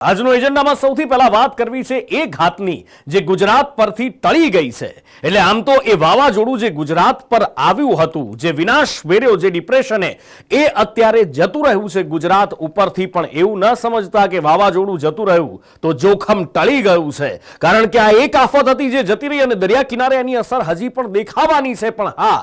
આજનો એજન્ડામાં સૌથી પહેલા વાત કરવી છે એ ઘાતની જે ગુજરાત પરથી ટળી ગઈ છે। એટલે આમ તો એ વાવાઝોડું જે ગુજરાત પર આવ્યું હતું, જે વિનાશ વેર્યો, જે ડિપ્રેશને, એ અત્યારે જતું રહ્યું છે ગુજરાત ઉપરથી। પણ એવું ન સમજતા કે વાવાઝોડું જતું રહ્યું તો જોખમ ટળી ગયું છે, કારણ કે આ એક આફત હતી જે જતી રહી અને દરિયા કિનારે એની અસર હજી પણ દેખાવાની છે। પણ હા,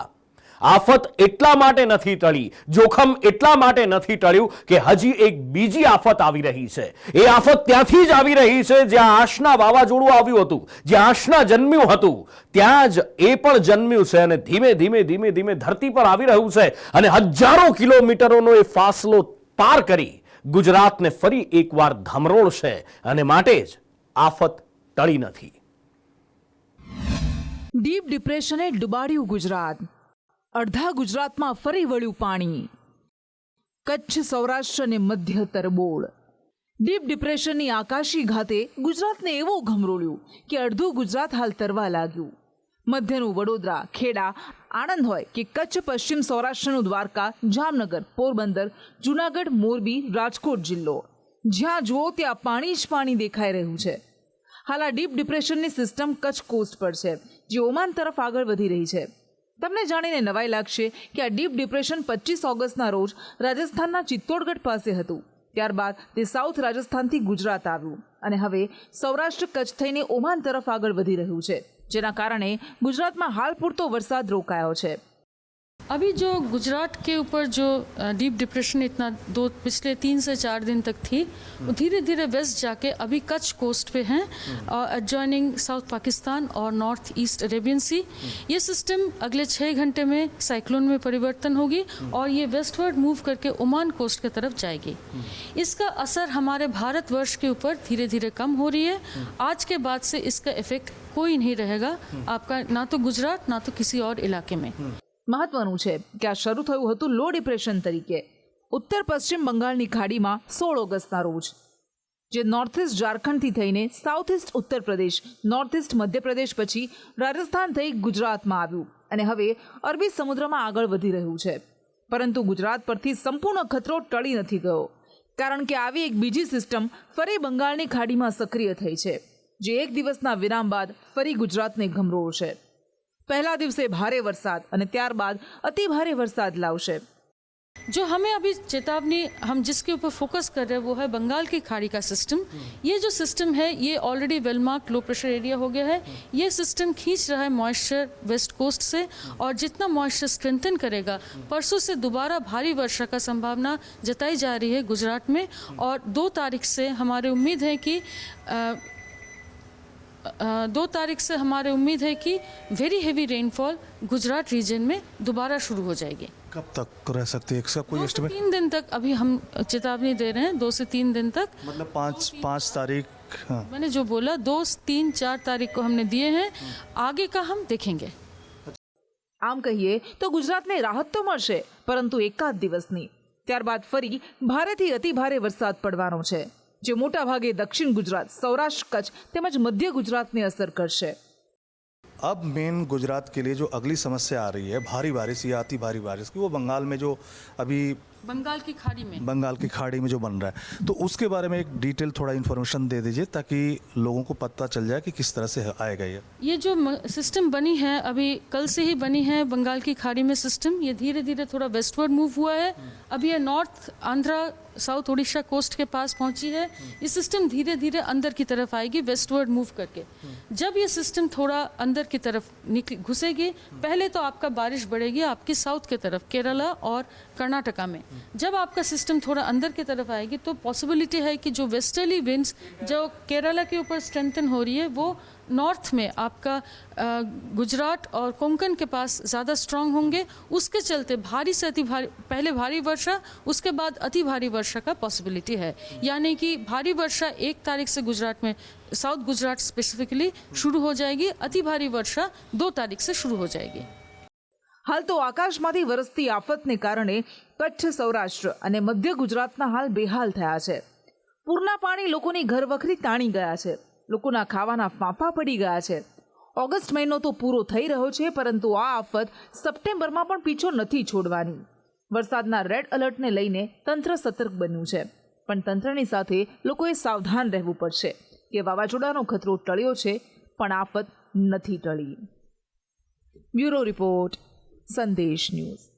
આફત એટલા માટે નથી ટળી, જોખમ એટલા માટે નથી ટળ્યું કે હજી એક બીજી આફત આવી રહી છે। એ આફત ત્યાંથી જ આવી રહી છે જ્યાં આશના વાવાઝોડું આવ્યું હતું, જ્યાં આશના જન્મ્યું હતું, ત્યાં જ એ પણ જન્મ્યું છે અને ધીમે ધીમે ધીમે ધીમે ધરતી પર આવી રહ્યું છે અને હજારો કિલોમીટરોનો એ ફાસલો પાર કરી ગુજરાતને ફરી એકવાર ધમરોળશે અને માટે જ આફત ટળી નથી। ડીપ ડિપ્રેશને ડુબાડ્યું ગુજરાત। અડધા ગુજરાતમાં ફરી વળ્યું પાણી। કચ્છ, સૌરાષ્ટ્ર અને મધ્ય તરબોળ। ડીપ ડિપ્રેશનની આકાશી ઘાતે ગુજરાતને એવું ઘમરોળ્યું કે અડધું ગુજરાત હાલ તરવા લાગ્યું। મધ્યનું વડોદરા, ખેડા, આણંદ હોય કે કચ્છ, પશ્ચિમ સૌરાષ્ટ્રનું દ્વારકા, જામનગર, પોરબંદર, જૂનાગઢ, મોરબી, રાજકોટ જિલ્લો, જ્યાં જુઓ ત્યાં પાણી જ પાણી દેખાઈ રહ્યું છે। હાલ આ ડીપ ડિપ્રેશનની સિસ્ટમ કચ્છ કોસ્ટ પર છે, જે ઓમાન તરફ આગળ વધી રહી છે। તમને જાણીને નવાઈ લાગશે કે આ ડીપ ડિપ્રેશન 25 ઓગસ્ટના રોજ રાજસ્થાનના ચિત્તોડગઢ પાસે હતું। ત્યારબાદ તે સાઉથ રાજસ્થાનથી ગુજરાત આવ્યું અને હવે સૌરાષ્ટ્ર કચ્છ થઈને ઓમાન તરફ આગળ વધી રહ્યું છે, જેના કારણે ગુજરાતમાં હાલ પૂરતો વરસાદ રોકાયો છે। अभी जो गुजरात के ऊपर जो डीप डिप्रेशन इतना पिछले 3 से 4 दिन तक थी, वो धीरे धीरे वेस्ट जाके अभी कच्छ कोस्ट पे हैं और एडजॉइनिंग साउथ पाकिस्तान और नॉर्थ ईस्ट अरेबियन सी। ये सिस्टम अगले 6 घंटे में साइक्लोन में परिवर्तन होगी और ये वेस्टवर्ड मूव करके ओमान कोस्ट की तरफ जाएगी। इसका असर हमारे भारतवर्ष के ऊपर धीरे धीरे कम हो रही है। आज के बाद से इसका इफेक्ट कोई नहीं रहेगा आपका, ना तो गुजरात ना तो किसी और इलाके में। મહત્વનું છે કે આ શરૂ થયું હતું લો ડિપ્રેશન તરીકે ઉત્તર પશ્ચિમ બંગાળની ખાડીમાં 16 ઓગસ્ટના રોજ, જે નોર્થ ઇસ્ટ ઝારખંડથી થઈને south east Uttar Pradesh, north east Madhya Pradesh પછી રાજસ્થાન થઈ ગુજરાતમાં આવ્યું અને હવે અરબી સમુદ્રમાં આગળ વધી રહ્યું છે। પરંતુ ગુજરાત પરથી સંપૂર્ણ ખતરો ટળી નથી ગયો, કારણ કે આવી એક બીજી સિસ્ટમ ફરી બંગાળની ખાડીમાં સક્રિય થઈ છે, જે એક દિવસના વિરામ બાદ ફરી ગુજરાતને ઘમરોળશે। पहला दिवसे भारे वरसाद और त्यारबाद अति भारे वरसाद लावशे। जो हमें अभी चेतावनी हम जिसके ऊपर फोकस कर रहे हैं वो है बंगाल की खाड़ी का सिस्टम। ये जो सिस्टम है ये already well mark low pressure area हो गया है। ये सिस्टम खींच रहा है मॉइस्चर वेस्ट कोस्ट से और जितना मॉइस्चर स्ट्रेंथन करेगा, परसों से दोबारा भारी वर्षा का संभावना जताई जा रही है गुजरात में। और 2 तारीख से हमारी उम्मीद है कि 2 तारीख से हमारे उम्मीद है कि very heavy rainfall Gujarat region में दोबारा शुरू हो जाएगी। कब तक रह सकती है इसका कोई एस्टिमेट? 3 दिन तक अभी हम चेतावनी दे रहे हैं, 2 से 3 दिन तक। मतलब 5 तारीख। हाँ। मैंने जो बोला 2, 3, 4 तारीख को हमने दिए हैं, आगे का हम देखेंगे। આમ કહીએ તો ગુજરાતને રાહત તો મળશે, પરંતુ એકાદ દિવસની। ત્યારબાદ ફરી ભારેથી અતિ ભારે વરસાદ પડવાનો છે, જે મોટા ભાગે दक्षिण गुजरात, सौराष्ट्र, कच्छ તેમજ મધ્ય ગુજરાતને અસર કરશે। अब मेन गुजरात के लिए जो अगली समस्या आ रही है भारी बारिश या अति भारी बारिश की, वो बंगाल में जो अभी बंगाल की खाड़ी में जो बन रहा है, तो उसके बारे में एक डिटेल थोड़ा इन्फॉर्मेशन दे दीजिए ताकि लोगों को पता चल जाए कि किस तरह से आएगा ये जो सिस्टम बनी है अभी कल से ही बनी है बंगाल की खाड़ी में सिस्टम। ये धीरे धीरे थोड़ा वेस्टवर्ड मूव हुआ है। अभी ये north Andhra, south Orissa coast के पास पहुंची है। ये सिस्टम धीरे धीरे अंदर की तरफ आएगी वेस्टवर्ड मूव करके। जब ये सिस्टम थोड़ा अंदर की तरफ घुसेगी, पहले तो आपका बारिश बढ़ेगी आपकी साउथ की तरफ, केरला और कर्नाटका में। जब आपका सिस्टम थोड़ा अंदर की तरफ आएगी तो पॉसिबिलिटी है कि जो वेस्टर्ली विंड्स जो केरला के ऊपर स्ट्रेंथन हो रही है, वो नॉर्थ में आपका गुजरात और कोंकण के पास ज़्यादा स्ट्रांग होंगे। उसके चलते भारी से अति भारी, पहले भारी वर्षा, उसके बाद अति भारी वर्षा का पॉसिबिलिटी है। यानी कि भारी वर्षा 1 तारीख से गुजरात में, साउथ गुजरात स्पेसिफिकली शुरू हो जाएगी। अति भारी वर्षा 2 तारीख से शुरू हो जाएगी। हाल तो आकाशमांथी वरसती आफतने कारणे कच्छ, सौराष्ट्र અને મધ્ય ગુજરાતના હાલ બેહાલ થયા છે। પૂરના પાણી લોકોની ઘરવખરી તાણી ગયા છે, લોકોના ખાવાના ફાંફા પડી ગયા છે। ઓગસ્ટ મહિનો તો પૂરો થઈ રહ્યો છે, પરંતુ આ આફત સપ્ટેમ્બરમાં પણ પીછો નથી છોડવાની। વરસાદના રેડ એલર્ટને લઈને તંત્ર સતર્ક બન્યું છે। પણ તંત્રની સાથે લોકોએ સાવધાન રહેવું પડશે કે વાવાઝોડાનો ખતરો ટળ્યો છે પણ આફત નથી ટળી. બ્યુરો રિપોર્ટ, સંદેશ ન્યૂઝ.